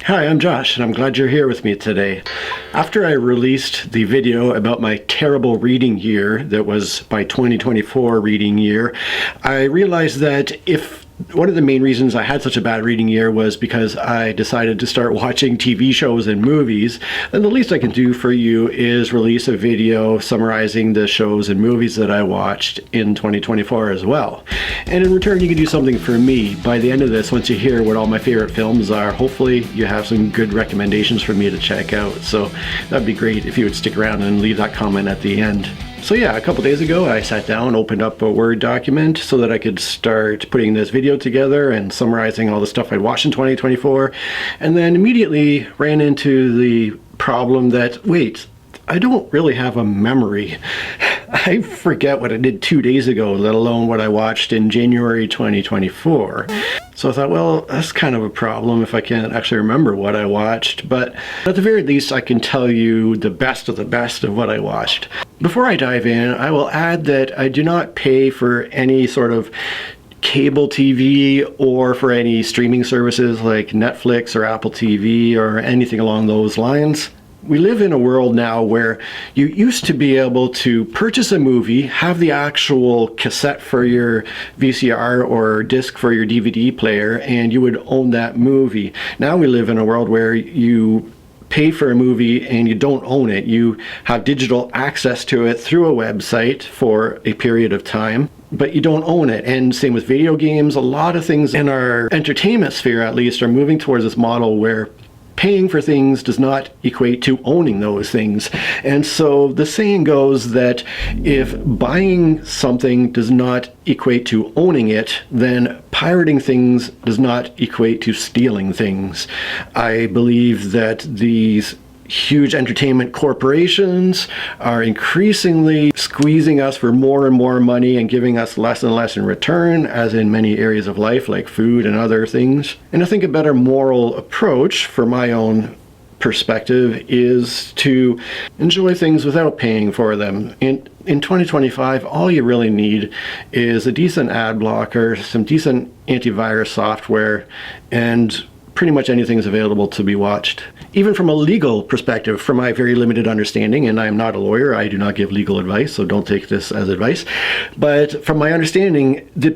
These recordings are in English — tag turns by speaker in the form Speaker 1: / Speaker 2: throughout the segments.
Speaker 1: Hi, I'm Josh, and I'm glad you're here with me today. After I released the video about my terrible reading year that was my 2024 reading year, I realized that one of the main reasons I had such a bad reading year was because I decided to start watching TV shows and movies, then the least I can do for you is release a video summarizing the shows and movies that I watched in 2024 as well. And in return, you can do something for me. By the end of this, once you hear what all my favorite films are, hopefully you have some good recommendations for me to check out. So that'd be great if you would stick around and leave that comment at the end. So yeah, a couple days ago I sat down, opened up a Word document so that I could start putting this video together and summarizing all the stuff I watched in 2024, and then immediately ran into the problem that, wait, I don't really have a memory. I forget what I did 2 days ago, let alone what I watched in January 2024. So I thought, well, that's kind of a problem if I can't actually remember what I watched, but at the very least I can tell you the best of what I watched. Before I dive in, I will add that I do not pay for any sort of cable TV or for any streaming services like Netflix or Apple TV or anything along those lines. We live in a world now where you used to be able to purchase a movie, have the actual cassette for your VCR or disc for your DVD player, and you would own that movie. Now we live in a world where you pay for a movie and you don't own it. You have digital access to it through a website for a period of time, but you don't own it. And same with video games. A lot of things in our entertainment sphere, at least, are moving towards this model where paying for things does not equate to owning those things. And so the saying goes that if buying something does not equate to owning it, then pirating things does not equate to stealing things. I believe that these huge entertainment corporations are increasingly squeezing us for more and more money and giving us less and less in return, as in many areas of life like food and other things. And I think a better moral approach for my own perspective is to enjoy things without paying for them. In 2025, all you really need is a decent ad blocker, some decent antivirus software, and pretty much anything is available to be watched. Even from a legal perspective, from my very limited understanding, and I'm not a lawyer, I do not give legal advice, so don't take this as advice, but from my understanding, the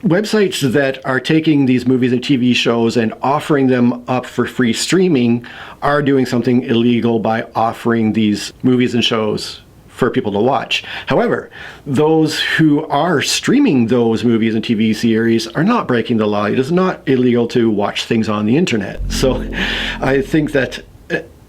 Speaker 1: websites that are taking these movies and TV shows and offering them up for free streaming are doing something illegal by offering these movies and shows for people to watch. However, those who are streaming those movies and TV series are not breaking the law. It is not illegal to watch things on the internet. So I think that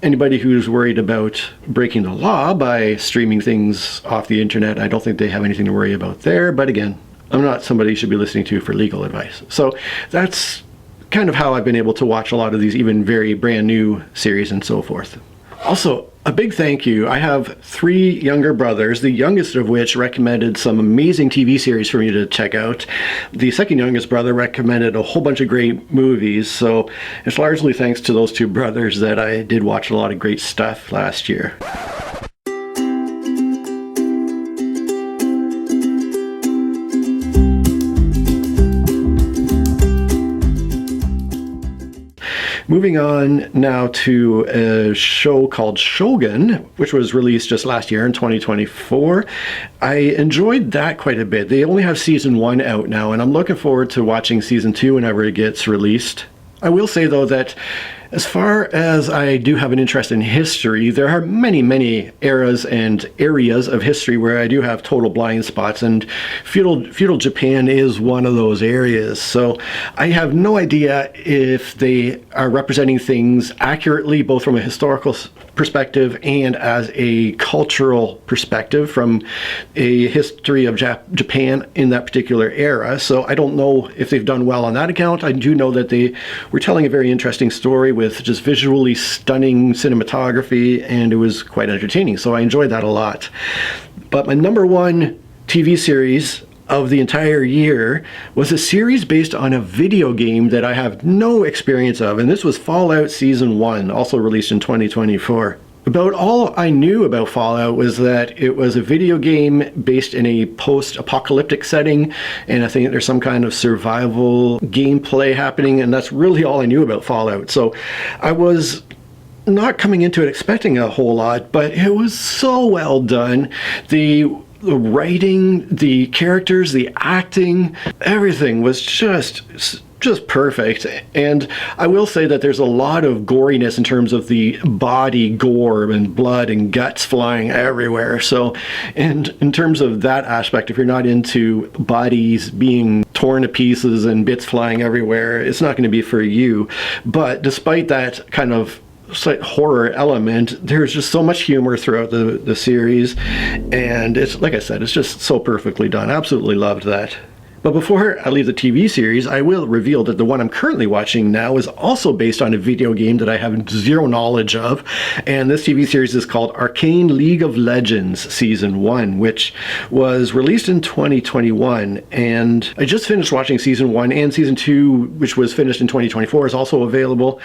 Speaker 1: anybody who's worried about breaking the law by streaming things off the internet, I don't think they have anything to worry about there. But again, I'm not somebody you should be listening to for legal advice. So that's kind of how I've been able to watch a lot of these even very brand new series and so forth. Also, a big thank you. I have 3 younger brothers, the youngest of which recommended some amazing TV series for me to check out. The second youngest brother recommended a whole bunch of great movies, so it's largely thanks to those 2 brothers that I did watch a lot of great stuff last year. Moving on now to a show called Shogun, which was released just last year in 2024. I enjoyed that quite a bit. They only have season 1 out now, and I'm looking forward to watching season 2 whenever it gets released. I will say, though, that as far as I do have an interest in history, there are many eras and areas of history where I do have total blind spots, and feudal Japan is one of those areas. So I have no idea if they are representing things accurately, both from a historical perspective and as a cultural perspective from a history of Japan in that particular era. So I don't know if they've done well on that account. I do know that they were telling a very interesting story with just visually stunning cinematography, and it was quite entertaining. So I enjoyed that a lot. But my number 1 TV series of the entire year was a series based on a video game that I have no experience of, and this was Fallout Season 1, also released in 2024. About all I knew about Fallout was that it was a video game based in a post-apocalyptic setting, and I think there's some kind of survival gameplay happening, and that's really all I knew about Fallout. So I was not coming into it expecting a whole lot, but it was so well done. The writing, the characters, the acting, everything was just perfect. And I will say that there's a lot of goriness in terms of the body gore and blood and guts flying everywhere. So and in terms of that aspect, if you're not into bodies being torn to pieces and bits flying everywhere, it's not going to be for you. But despite that kind of slight horror element, there's just so much humor throughout the series, and it's, like I said, it's just so perfectly done. Absolutely loved that. But before I leave the TV series, I will reveal that the one I'm currently watching now is also based on a video game that I have zero knowledge of. And this TV series is called Arcane League of Legends Season 1, which was released in 2021. And I just finished watching Season 1, and Season 2, which was finished in 2024, is also available.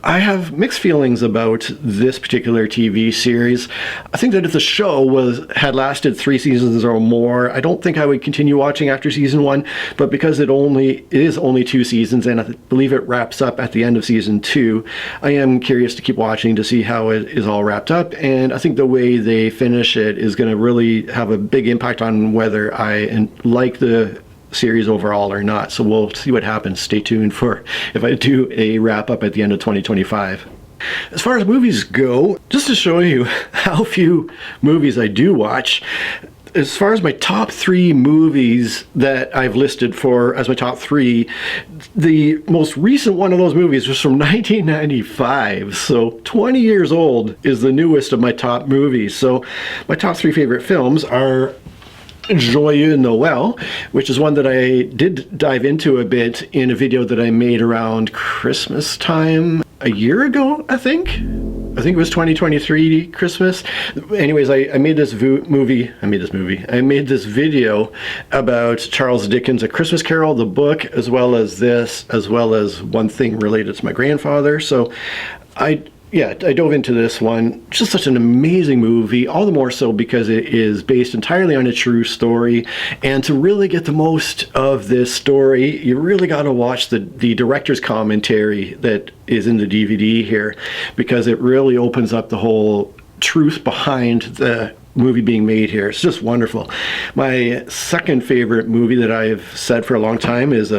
Speaker 1: I have mixed feelings about this particular TV series. I think that if the show had lasted 3 seasons or more, I don't think I would continue watching after Season 1. But because it is only 2 seasons, and I believe it wraps up at the end of Season 2, I am curious to keep watching to see how it is all wrapped up. And I think the way they finish it is going to really have a big impact on whether I like the series overall or not. So we'll see what happens. Stay tuned for if I do a wrap up at the end of 2025. As far as movies go, just to show you how few movies I do watch, as far as my top 3 movies that I've listed as my top 3, the most recent one of those movies was from 1995. So 20 years old is the newest of my top movies. So my top 3 favorite films are Joyeux Noël, which is one that I did dive into a bit in a video that I made around Christmas time a year ago, I think it was 2023 Christmas. Anyways, I made this video about Charles Dickens' A Christmas Carol, the book, as well as one thing related to my grandfather. So I dove into this one. Just such an amazing movie, all the more so because it is based entirely on a true story. And to really get the most of this story, you really got to watch the director's commentary that is in the DVD here, because it really opens up the whole truth behind the movie being made here. It's just wonderful. My second favorite movie that I've said for a long time is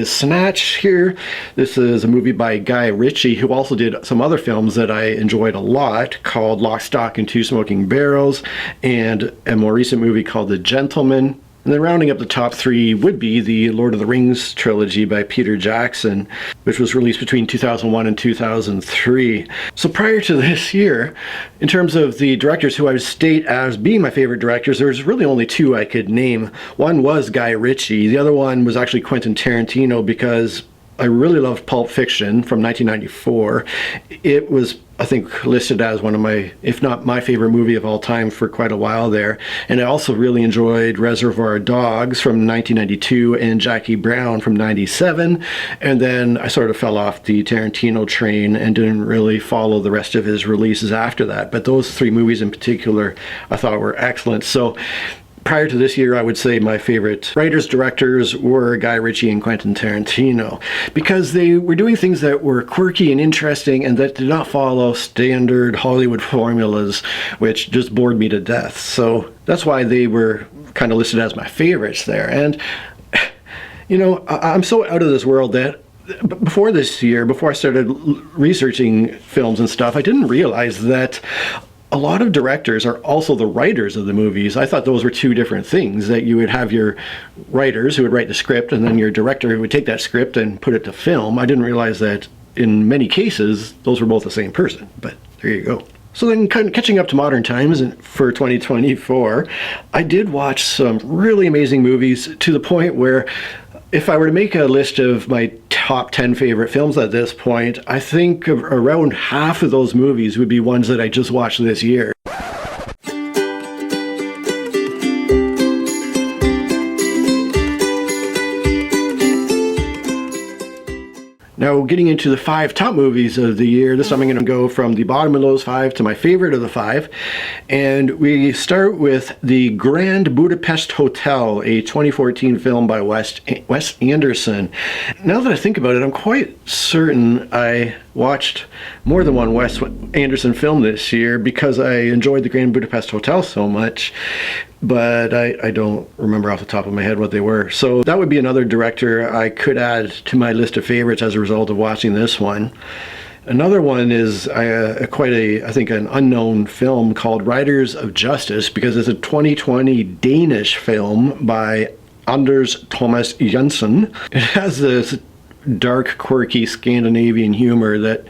Speaker 1: Snatch here. This is a movie by Guy Ritchie, who also did some other films that I enjoyed a lot, called Lock, Stock, and Two Smoking Barrels, and a more recent movie called The Gentleman. And then rounding up the top 3 would be the Lord of the Rings trilogy by Peter Jackson, which was released between 2001 and 2003. So prior to this year, in terms of the directors who I would state as being my favorite directors, there's really only 2 I could name. One was Guy Ritchie. The other one was actually Quentin Tarantino, because I really loved Pulp Fiction from 1994. It was, I think, listed as one of my, if not my favorite movie of all time for quite a while there. And I also really enjoyed Reservoir Dogs from 1992 and Jackie Brown from 97. And then I sort of fell off the Tarantino train and didn't really follow the rest of his releases after that. But those 3 movies in particular I thought were excellent. So prior to this year, I would say my favorite writers, directors were Guy Ritchie and Quentin Tarantino, because they were doing things that were quirky and interesting and that did not follow standard Hollywood formulas, which just bored me to death. So that's why they were kind of listed as my favorites there. And, I'm so out of this world that before this year, before I started researching films and stuff, I didn't realize that a lot of directors are also the writers of the movies. I thought those were 2 different things, that you would have your writers who would write the script, and then your director who would take that script and put it to film. I didn't realize that in many cases, those were both the same person, but there you go. So then, catching up to modern times for 2024, I did watch some really amazing movies, to the point where if I were to make a list of my top 10 favorite films at this point, I think around half of those movies would be ones that I just watched this year. Now, getting into the 5 top movies of the year. This time I'm going to go from the bottom of those 5 to my favorite of the 5. And we start with The Grand Budapest Hotel, a 2014 film by Wes Anderson. Now that I think about it, I'm quite certain I watched more than one Wes Anderson film this year because I enjoyed The Grand Budapest Hotel so much, but I don't remember off the top of my head what they were. So that would be another director I could add to my list of favorites as a result of watching this one. Another one is I think an unknown film called Riders of Justice, because it's a 2020 Danish film by Anders Thomas Jensen. It has this dark, quirky Scandinavian humor that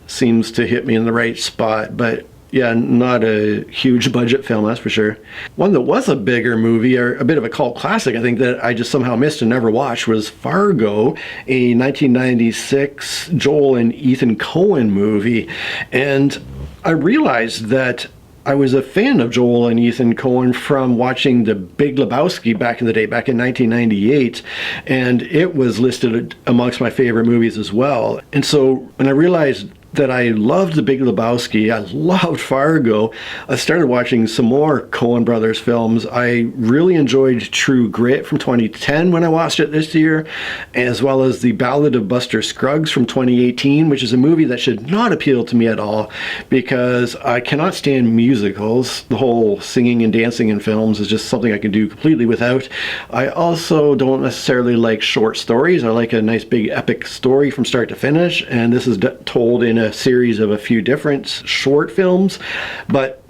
Speaker 1: seems to hit me in the right spot, but yeah, not a huge budget film, that's for sure. One that was a bigger movie, or a bit of a cult classic, I think, that I just somehow missed and never watched, was Fargo, a 1996 Joel and Ethan Coen movie. And I realized that I was a fan of Joel and Ethan Coen from watching The Big Lebowski back in the day, back in 1998, and it was listed amongst my favorite movies as well. And so when I realized that I loved The Big Lebowski, I loved Fargo, I started watching some more Coen Brothers films. I really enjoyed True Grit from 2010 when I watched it this year, as well as The Ballad of Buster Scruggs from 2018, which is a movie that should not appeal to me at all because I cannot stand musicals. The whole singing and dancing in films is just something I can do completely without. I also don't necessarily like short stories. I like a nice big epic story from start to finish, and this is told in a series of a few different short films, but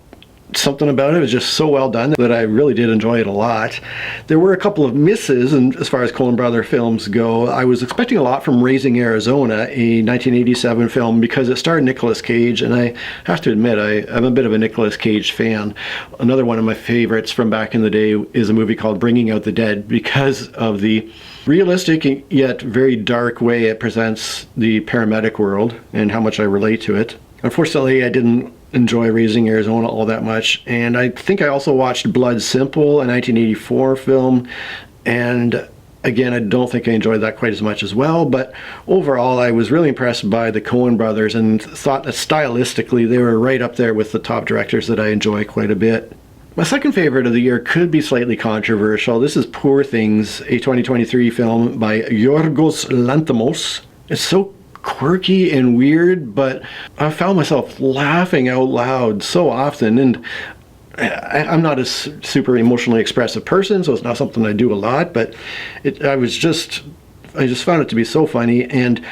Speaker 1: something about it was just so well done that I really did enjoy it a lot. There were a couple of misses, and as far as Coen Brother films go, I was expecting a lot from Raising Arizona, a 1987 film, because it starred Nicolas Cage, and I have to admit I'm a bit of a Nicolas Cage fan. Another one of my favorites from back in the day is a movie called Bringing Out the Dead, because of the realistic yet very dark way it presents the paramedic world and how much I relate to it. Unfortunately, I didn't enjoy Raising Arizona all that much, and I think I also watched Blood Simple, a 1984 film, and again, I don't think I enjoyed that quite as much as well, but overall I was really impressed by the Coen Brothers and thought that stylistically they were right up there with the top directors that I enjoy quite a bit. My second favorite of the year could be slightly controversial. This is Poor Things, a 2023 film by Yorgos Lanthimos. It's so quirky and weird, but I found myself laughing out loud so often, and I'm not a super emotionally expressive person, so it's not something I do a lot, but I just found it to be so funny, and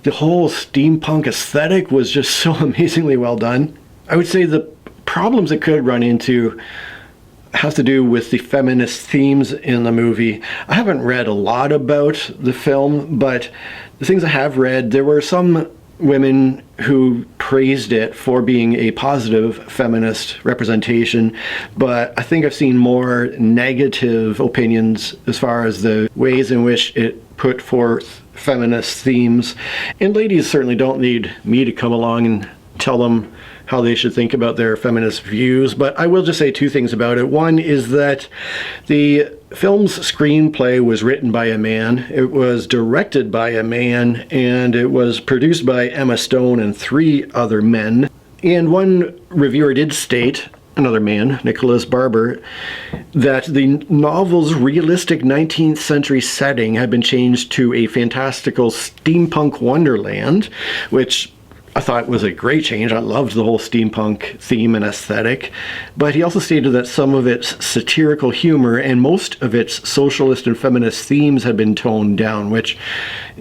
Speaker 1: the whole steampunk aesthetic was just so amazingly well done. I would say the problems it could run into has to do with the feminist themes in the movie. I haven't read a lot about the film, but the things I have read, there were some women who praised it for being a positive feminist representation, but I think I've seen more negative opinions as far as the ways in which it put forth feminist themes. And ladies certainly don't need me to come along and tell them how they should think about their feminist views, but I will just say two things about it. One is that the film's screenplay was written by a man, it was directed by a man, and it was produced by Emma Stone and 3 other men. And one reviewer did state, another man, Nicholas Barber, that the novel's realistic 19th century setting had been changed to a fantastical steampunk wonderland, which I thought was a great change. I loved the whole steampunk theme and aesthetic. But he also stated that some of its satirical humor and most of its socialist and feminist themes had been toned down, which,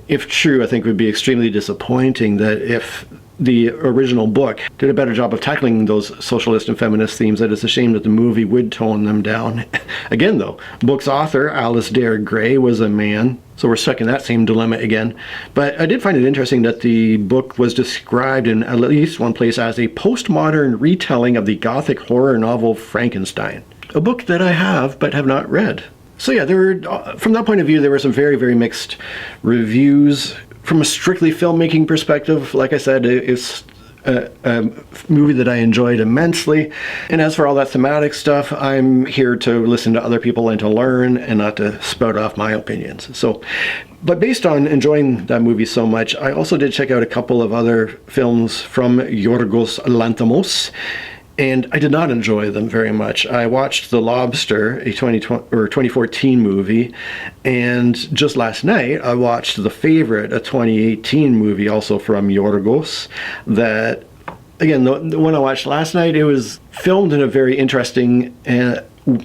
Speaker 1: if true, I think would be extremely disappointing. That if the original book did a better job of tackling those socialist and feminist themes, that it's a shame that the movie would tone them down. Again, though, book's author, Alasdair Gray, was a man, so we're stuck in that same dilemma again. But I did find it interesting that the book was described in at least one place as a postmodern retelling of the Gothic horror novel Frankenstein, a book that I have but have not read. So yeah, from that point of view, there were some very, very mixed reviews. From a strictly filmmaking perspective, like I said, it's a movie that I enjoyed immensely. And as for all that thematic stuff, I'm here to listen to other people and to learn and not to spout off my opinions. So, but based on enjoying that movie so much, I also did check out a couple of other films from Yorgos Lanthimos, and I did not enjoy them very much. I watched The Lobster, a 2014 movie, and just last night I watched The Favorite, a 2018 movie also from Yorgos, that, again, the one I watched last night, it was filmed in a very interesting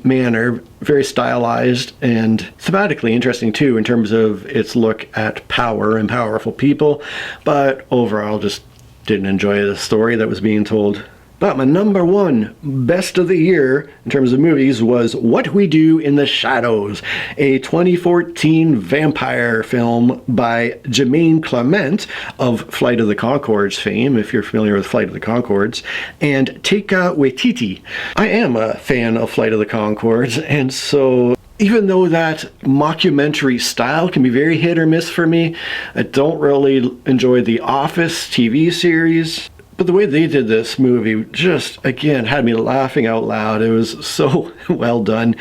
Speaker 1: manner, very stylized and thematically interesting too in terms of its look at power and powerful people, but overall just didn't enjoy the story that was being told. But my number one best of the year in terms of movies was What We Do in the Shadows, a 2014 vampire film by Jermaine Clement of Flight of the Conchords fame, if you're familiar with Flight of the Conchords, and Taika Waititi. I am a fan of Flight of the Conchords, and so even though that mockumentary style can be very hit or miss for me, I don't really enjoy The Office TV series. But the way they did this movie just, again, had me laughing out loud. It was so well done.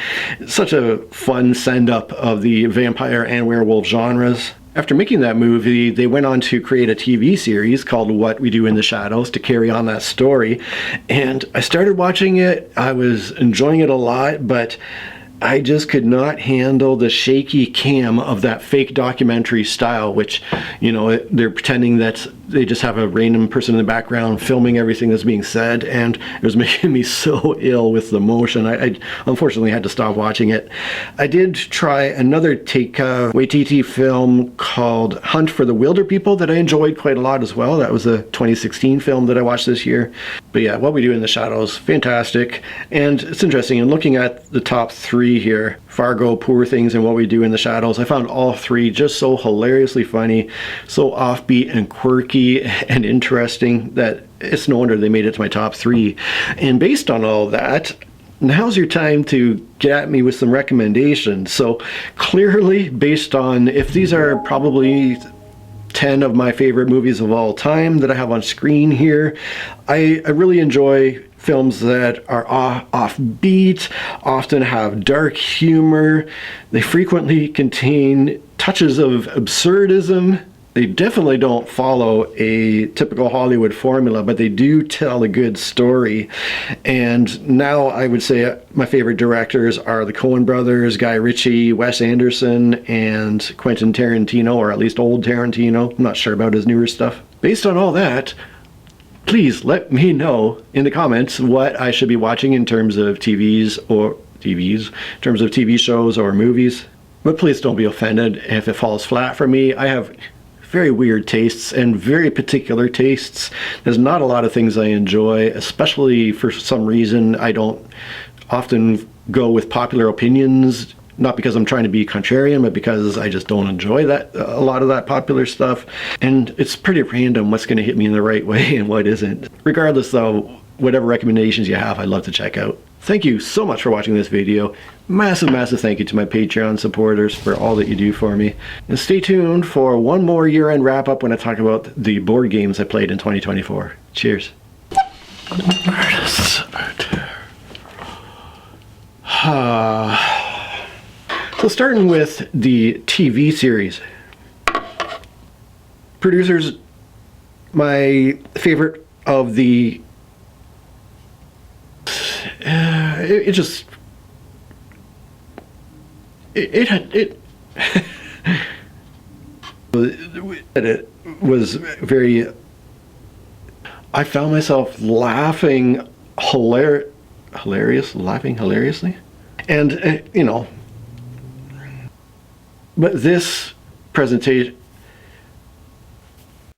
Speaker 1: Such a fun send-up of the vampire and werewolf genres. After making that movie, they went on to create a TV series called What We Do in the Shadows to carry on that story. And I started watching it. I was enjoying it a lot, but I just could not handle the shaky cam of that fake documentary style, which, you know, they're pretending that they just have a random person in the background filming everything that's being said, and it was making me so ill with the motion. I unfortunately had to stop watching it. I did try another Taika Waititi film called Hunt for the Wilder People that I enjoyed quite a lot as well. That was a 2016 film that I watched this year. But yeah, What We Do in the Shadows, fantastic. And it's interesting, in looking at the top three here, Fargo, Poor Things, and What We Do in the Shadows, I found all three just so hilariously funny, so offbeat and quirky and interesting that it's no wonder they made it to my top three. And based on all that, now's your time to get at me with some recommendations. So clearly, based on, if these are probably 10 of my favorite movies of all time that I have on screen here, I really enjoy films that are offbeat, often have dark humor. They frequently contain touches of absurdism. They definitely don't follow a typical Hollywood formula, but they do tell a good story. And now I would say my favorite directors are the Coen brothers, Guy Ritchie, Wes Anderson, and Quentin Tarantino, or at least old Tarantino. I'm not sure about his newer stuff. Based on all that, please let me know in the comments what I should be watching in terms of in terms of TV shows or movies. But please don't be offended if it falls flat for me. I have very weird tastes and very particular tastes. There's not a lot of things I enjoy, especially for some reason I don't often go with popular opinions, not because I'm trying to be contrarian, but because I just don't enjoy that, a lot of that popular stuff. And it's pretty random what's going to hit me in the right way and what isn't. Regardless though, whatever recommendations you have, I'd love to check out. Thank you so much for watching this video. Massive, massive thank you to my Patreon supporters for all that you do for me. And stay tuned for one more year-end wrap-up when I talk about the board games I played in 2024. Cheers. So starting with the TV series. Producers, my favorite of the it was very, I found myself laughing hilariously, and you know, but this presentation,